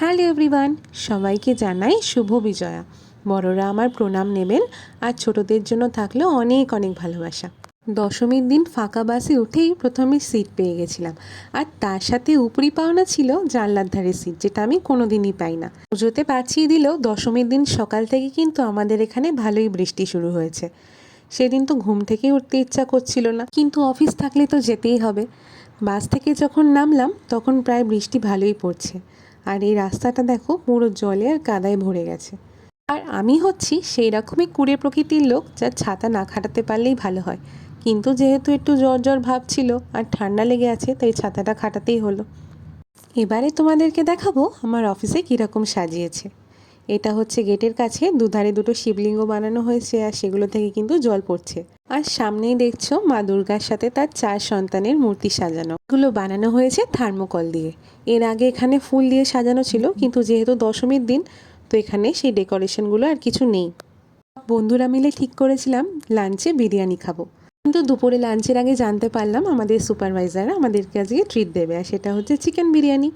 Hello everyone, সবাইকে জানাই শুভ বিজয়া। বড়রা আমার প্রণাম নেবেন, আর ছোটদের জন্য থাকলো অনেক অনেক ভালোবাসা। দশমীর দিন ফাঁকা বাসে উঠেই প্রথমে সিট পেয়ে গেছিলাম, আর তার সাথে উপরি পাওনা ছিল জানলার ধারে সিট, যেটা আমি কোনো দিনই পাই না। পুজোতে পাঠিয়ে দিলেও দশমীর দিন সকাল থেকে কিন্তু আমাদের এখানে ভালোই বৃষ্টি শুরু হয়েছে। সেদিন তো ঘুম থেকে উঠতে ইচ্ছা করছিল না, কিন্তু অফিস থাকলে তো যেতেই হবে। বাস থেকে যখন নামলাম তখন প্রায় বৃষ্টি ভালোই পড়ছে, আর এই রাস্তাটা দেখো পুরো জলে আর কাদায় ভরে গেছে। আর আমি হচ্ছি সেই রকমই কুড়ে প্রকৃতির লোক, যার ছাতা না খাটাতে পারলেই ভালো হয়, কিন্তু যেহেতু একটু জ্বর জ্বর ভাব ছিল আর ঠান্ডা লেগে আছে, তাই ছাতাটা খাটাতেই হলো। এবারে তোমাদেরকে দেখাবো আমার অফিসে কীরকম সাজিয়েছে। এটা হচ্ছে গেটের কাছে দুধারে দুটো শিবলিঙ্গ বানানো হয়েছে, আর সেগুলো থেকে কিন্তু জল পড়ছে। আর সামনেই দেখছো মা দুর্গার সাথে তার 4 সন্তানের মূর্তি সাজানো। এগুলো বানানো হয়েছে থার্মোকল দিয়ে। এর আগে এখানে ফুল দিয়ে সাজানো ছিল, কিন্তু যেহেতু দশমীর দিন, তো এখানে সেই ডেকোরেশনগুলো আর কিছু নেই। বন্ধুরা মিলে ঠিক করেছিলাম লাঞ্চে বিরিয়ানি খাবো, কিন্তু দুপুরে লাঞ্চের আগে জানতে পারলাম আমাদের সুপারভাইজাররা আমাদেরকে আজকে ট্রিট দেবে, আর সেটা হচ্ছে চিকেন বিরিয়ানি।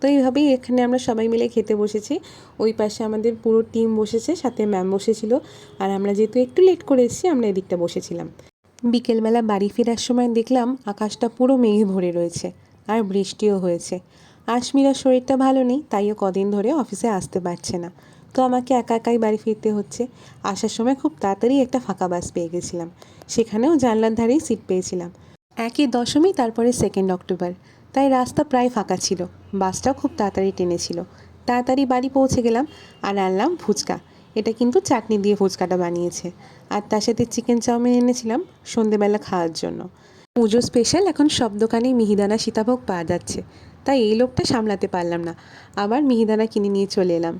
তো এইভাবেই এখানে আমরা সবাই মিলে খেতে বসেছি। ওই পাশে আমাদের পুরো টিম বসেছে, সাথে ম্যাম বসেছিল, আর আমরা যেহেতু একটু লেট করে এসেছি আমরা এদিকটা বসেছিলাম। বিকেলবেলা বাড়ি ফেরার সময় দেখলাম আকাশটা পুরো মেঘে ভরে রয়েছে, আর বৃষ্টিও হয়েছে। আশমিরার শরীরটা ভালো নেই, তাইও কদিন ধরে অফিসে আসতে পারছে না, তো আমাকে একা একাই বাড়ি ফিরতে হচ্ছে। আসার সময় খুব তাড়াতাড়ি একটা ফাঁকা বাস পেয়ে গেছিলাম, সেখানেও জানলার ধারেই সিট পেয়েছিলাম। একই দশমী, তারপরে 2 অক্টোবর, তাই রাস্তা প্রায় ফাঁকা ছিল। বাসটাও খুব তাড়াতাড়ি টেনেছিল। তাড়াতাড়ি বাড়ি পৌঁছে গেলাম, আর আনলাম ফুচকা। এটা কিন্তু চাটনি দিয়ে ফুচকাটা বানিয়েছে, আর তার সাথে চিকেন চাউমিন এনেছিলাম সন্ধেবেলা খাওয়ার জন্য। পুজো স্পেশাল এখন সব দোকানেই মিহিদানা সীতাভোগ পাওয়া যাচ্ছে, তাই এই লোকটা সামলাতে পারলাম না, আবার মিহিদানা কিনে নিয়ে চলে এলাম।